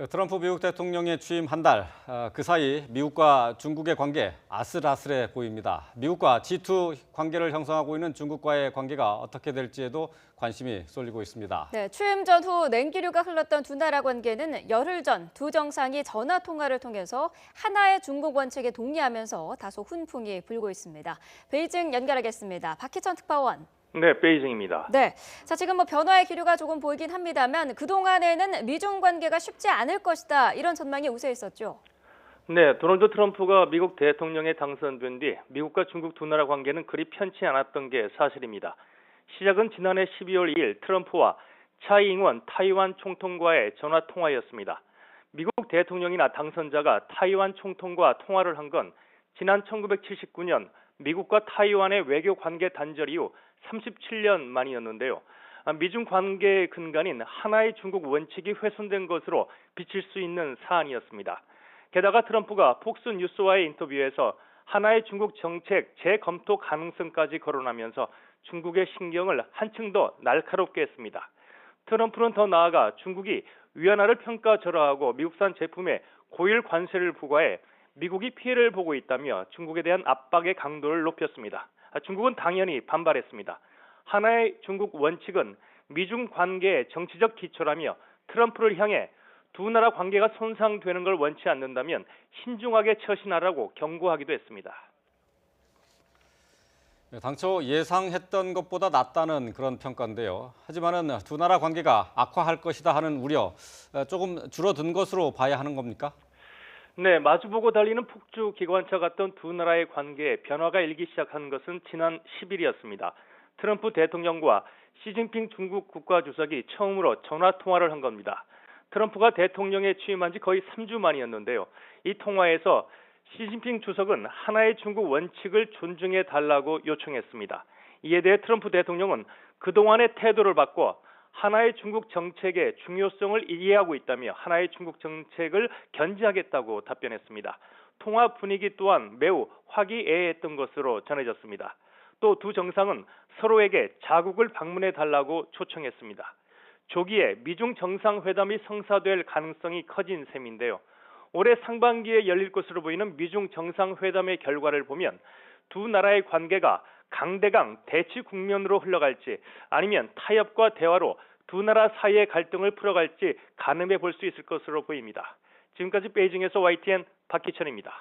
트럼프 미국 대통령의 취임 한 달, 그 사이 미국과 중국의 관계 아슬아슬해 보입니다. 미국과 G2 관계를 형성하고 있는 중국과의 관계가 어떻게 될지에도 관심이 쏠리고 있습니다. 네, 취임 전후 냉기류가 흘렀던 두 나라 관계는 열흘 전 두 정상이 전화 통화를 통해서 하나의 중국 원칙에 동의하면서 다소 훈풍이 불고 있습니다. 베이징 연결하겠습니다. 박희천 특파원. 네, 베이징입니다. 네, 자 지금 변화의 기류가 조금 보이긴 합니다만 그동안에는 미중 관계가 쉽지 않을 것이다 이런 전망이 우세했었죠. 네, 도널드 트럼프가 미국 대통령에 당선된 뒤 미국과 중국 두 나라 관계는 그리 편치 않았던 게 사실입니다. 시작은 지난해 12월 2일 트럼프와 차이잉원 타이완 총통과의 전화 통화였습니다. 미국 대통령이나 당선자가 타이완 총통과 통화를 한 건 지난 1979년 미국과 타이완의 외교 관계 단절 이후 37년 만이었는데요. 미중 관계의 근간인 하나의 중국 원칙이 훼손된 것으로 비칠 수 있는 사안이었습니다. 게다가 트럼프가 폭스뉴스와의 인터뷰에서 하나의 중국 정책 재검토 가능성까지 거론하면서 중국의 신경을 한층 더 날카롭게 했습니다. 트럼프는 더 나아가 중국이 위안화를 평가절하하고 미국산 제품에 고율 관세를 부과해 미국이 피해를 보고 있다며 중국에 대한 압박의 강도를 높였습니다. 중국은 당연히 반발했습니다. 하나의 중국 원칙은 미중 관계의 정치적 기초라며 트럼프를 향해 두 나라 관계가 손상되는 걸 원치 않는다면 신중하게 처신하라고 경고하기도 했습니다. 당초 예상했던 것보다 낫다는 그런 평가인데요. 하지만은 두 나라 관계가 악화할 것이다 하는 우려, 조금 줄어든 것으로 봐야 하는 겁니까? 네, 마주보고 달리는 폭주 기관차 같던 두 나라의 관계에 변화가 일기 시작한 것은 지난 10일이었습니다. 트럼프 대통령과 시진핑 중국 국가주석이 처음으로 전화 통화를 한 겁니다. 트럼프가 대통령에 취임한 지 거의 3주 만이었는데요. 이 통화에서 시진핑 주석은 하나의 중국 원칙을 존중해 달라고 요청했습니다. 이에 대해 트럼프 대통령은 그동안의 태도를 바꿔 하나의 중국 정책의 중요성을 이해하고 있다며 하나의 중국 정책을 견지하겠다고 답변했습니다. 통화 분위기 또한 매우 화기애애했던 것으로 전해졌습니다. 또 두 정상은 서로에게 자국을 방문해 달라고 초청했습니다. 조기에 미중 정상회담이 성사될 가능성이 커진 셈인데요. 올해 상반기에 열릴 것으로 보이는 미중 정상회담의 결과를 보면 두 나라의 관계가 강대강 대치 국면으로 흘러갈지 아니면 타협과 대화로 두 나라 사이의 갈등을 풀어갈지 가늠해 볼 수 있을 것으로 보입니다. 지금까지 베이징에서 YTN 박희천입니다.